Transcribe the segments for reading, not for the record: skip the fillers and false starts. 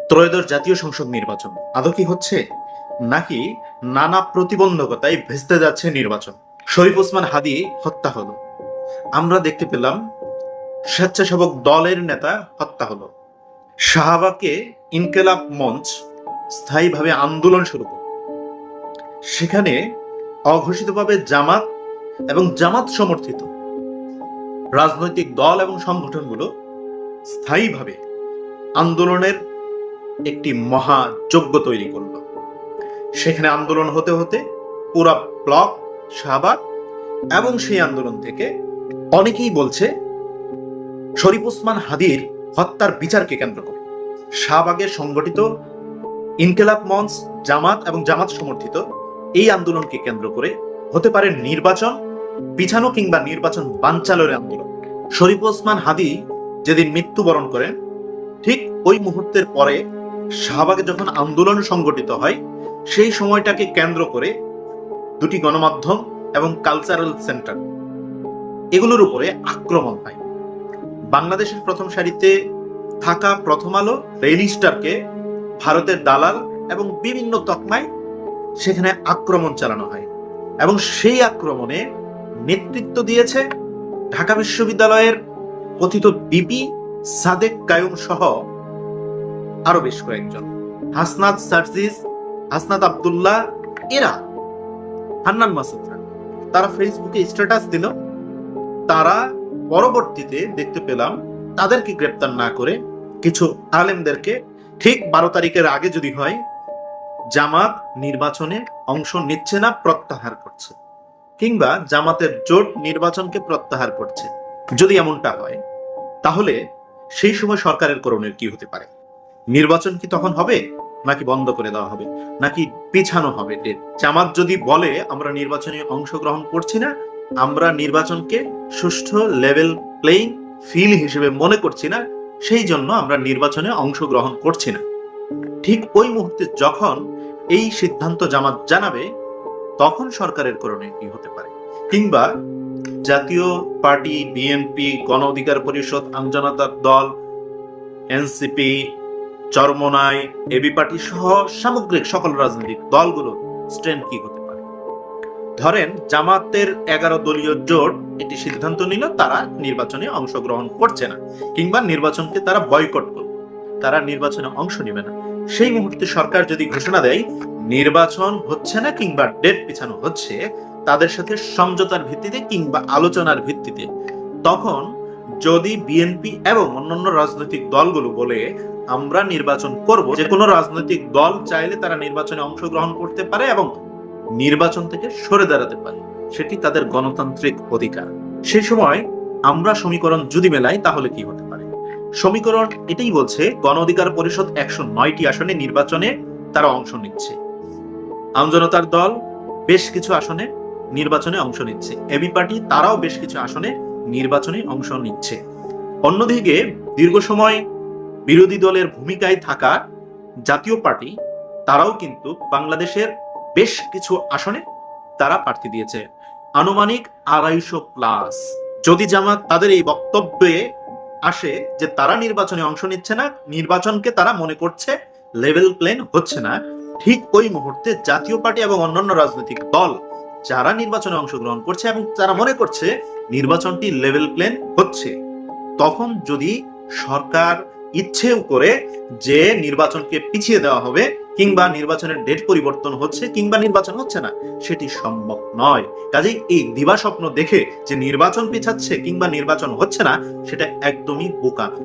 ত্রয়োদশ জাতীয় সংসদ নির্বাচন আদৌ কি হচ্ছে, নাকি নানা প্রতিবন্ধকতায় ভেস্তে যাচ্ছে নির্বাচন? শরীফ ওসমান হাদী হত্যা হলো, আমরা দেখতে পেলাম স্বেচ্ছাসেবক দলের নেতা হত্যা হলো, শাহবাগে ইনকেলাব মঞ্চ স্থায়ীভাবে আন্দোলন শুরু করল, সেখানে অঘোষিতভাবে জামাত এবং জামাত সমর্থিত রাজনৈতিক দল এবং সংগঠনগুলো স্থায়ীভাবে আন্দোলনের একটি মহাযজ্ঞ তৈরি করল। সেখানে আন্দোলন হতে হতে পুরা ব্লক শাহবাগ এবং সেই আন্দোলন থেকে অনেকেই বলছে শরীফ ওসমান হাদীর হত্যার বিচারকে কেন্দ্র করে শাহবাগে সংগঠিত ইনকেলাব মঞ্চ, জামাত এবং জামাত সমর্থিত এই আন্দোলনকে কেন্দ্র করে হতে পারে নির্বাচন পিছানো কিংবা নির্বাচন বানচালের আন্দোলন। শরীফ ওসমান হাদী যেদিন মৃত্যুবরণ করেন, ঠিক ওই মুহূর্তের পরে শাহবাগে যখন আন্দোলন সংগঠিত হয়, সেই সময়টাকে কেন্দ্র করে দুটি গণমাধ্যম এবং কালচারাল সেন্টার এগুলোর উপরে আক্রমণ হয়। বাংলাদেশের প্রথম সারিতে থাকা প্রথম আলো, ডেইলি স্টারকে ভারতের দালাল এবং বিভিন্ন তকমায় সেখানে আক্রমণ চালানো হয় এবং সেই আক্রমণে নেতৃত্ব দিয়েছে ঢাকা বিশ্ববিদ্যালয়ের কথিত বিপি সাদেক কায়ুম সহ আরো বেশ কয়েকজন, হাসনাত সার্জিস, হাসনাত আব্দুল্লাহ, এরা হান্নান মাসুদরা, তারা ফেসবুকে স্ট্যাটাস দিল। তারা পরবর্তীতে দেখতে পেলাম তাদেরকে গ্রেপ্তার না করে কিছু আলেমদেরকে ঠিক 12 তারিখের আগে যদি হয় জামাত নির্বাচনে অংশ নিচ্ছে না, প্রত্যাহার করছে, কিংবা জামাতের জোট নির্বাচনকে প্রত্যাহার করছে। যদি এমনটা হয় তাহলে সেই সময় সরকারের করণীয় কি হতে পারে? নির্বাচন কি তখন হবে, নাকি বন্ধ করে দেওয়া হবে, নাকি পিছানো হবে ডেট? জামাত যদি বলে আমরা নির্বাচনে অংশগ্রহণ করছি না, আমরা নির্বাচনকে সুষ্ঠু লেভেল প্লেইং ফিল্ড হিসেবে মনে করছি না, সেই জন্য আমরা নির্বাচনে অংশগ্রহণ করছি না, ঠিক ওই মুহূর্তে যখন এই সিদ্ধান্ত জামাত জানাবে, তখন সরকারের করণীয় কি হতে পারে? কিংবা জাতীয় পার্টি, বিএনপি, গণ অধিকার পরিষদ, আমজনতার দল, এনসিপি, চরমোনাই, এবি পার্টি সহ সামগ্রিক সকল রাজনৈতিক দলগুলো স্ট্যান্ড কি হতে পারে? ধরেন জামাতের 11 দলীয় জোট একটি সিদ্ধান্ত নিল তারা নির্বাচনে অংশগ্রহণ করছে না, কিংবা নির্বাচনকে তারা বয়কট করল, তারা নির্বাচনে অংশ নেবে না। সেই মুহূর্তে সরকার যদি ঘোষণা দেয় নির্বাচন হচ্ছে না কিংবা ডেট পিছানো হচ্ছে, তাদের সাথে সমঝোতার ভিত্তিতে কিংবা আলোচনার ভিত্তিতে, তখন যদি বিএনপি এবং অন্যান্য রাজনৈতিক দলগুলো বলে আমরা নির্বাচন করব, যে কোনো রাজনৈতিক দল চাইলে তারা নির্বাচনে অংশগ্রহণ করতে পারে এবং নির্বাচন থেকে সরে দাঁড়াতে পারে, সেটি তাদের গণতান্ত্রিক অধিকার। সেই সময় আমরা সমীকরণ যদি মেলাই তাহলে কি হতে পারে? সমীকরণ এটাই বলছে গণ অধিকার পরিষদ 109টি আসনে নির্বাচনে তারা অংশ নিচ্ছে, আমজনতার দল বেশ কিছু আসনে নির্বাচনে অংশ নিচ্ছে, এবি পার্টি তারাও বেশ কিছু আসনে নির্বাচনে অংশ নিচ্ছে। অন্যদিকে দীর্ঘ সময় বিরোধী দলের ভূমিকায় থাকা জাতীয় পার্টি, তারাও কিন্তু বাংলাদেশের বেশ কিছু আসনে তারা প্রার্থী দিয়েছে, আনুমানিক 250+। যদি জামাত তাদের এই বক্তব্যে আসে যে তারা নির্বাচনে অংশ নিচ্ছে না, নির্বাচনকে তারা মনে করছে লেভেল প্লেন হচ্ছে না, ঠিক ওই মুহূর্তে জাতীয় পার্টি এবং অন্যান্য রাজনৈতিক দল যারা নির্বাচনে অংশগ্রহণ করছে এবং যারা মনে করছে নির্বাচনটি লেভেল প্লেন হচ্ছে, তখন যদি সরকার ইচ্ছেও করে যে নির্বাচনকে পিছিয়ে দেওয়া হবে কিংবা নির্বাচনের ডেট পরিবর্তন হচ্ছে কিংবা নির্বাচন হচ্ছে না, সেটি সম্ভব নয়। কাজেই এই দিবাস্বপ্ন দেখে যে নির্বাচন পিছাচ্ছে কিংবা নির্বাচন হচ্ছে না, সেটা একদমই বোকামি।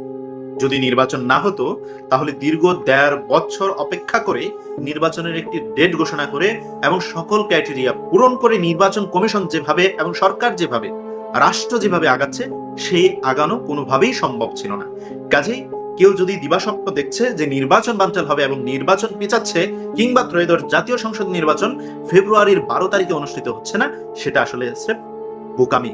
যদি নির্বাচন না হতো তাহলে দীর্ঘ 1.5 বছর অপেক্ষা করে নির্বাচনের একটি ডেট ঘোষণা করে এবং সকল ক্রাইটেরিয়া পূরণ করে নির্বাচন কমিশন যেভাবে এবং সরকার যেভাবে, রাষ্ট্র যেভাবে আগাচ্ছে, সেই আগানো কোনোভাবেই সম্ভব ছিল না। কাজেই কেউ যদি দিবাস্বপ্ন দেখছে যে নির্বাচন বানচাল হবে এবং নির্বাচন পিছাচ্ছে কিংবা ত্রয়োদশ জাতীয় সংসদ নির্বাচন ফেব্রুয়ারির 12 তারিখে অনুষ্ঠিত হচ্ছে না, সেটা আসলে বোকামি।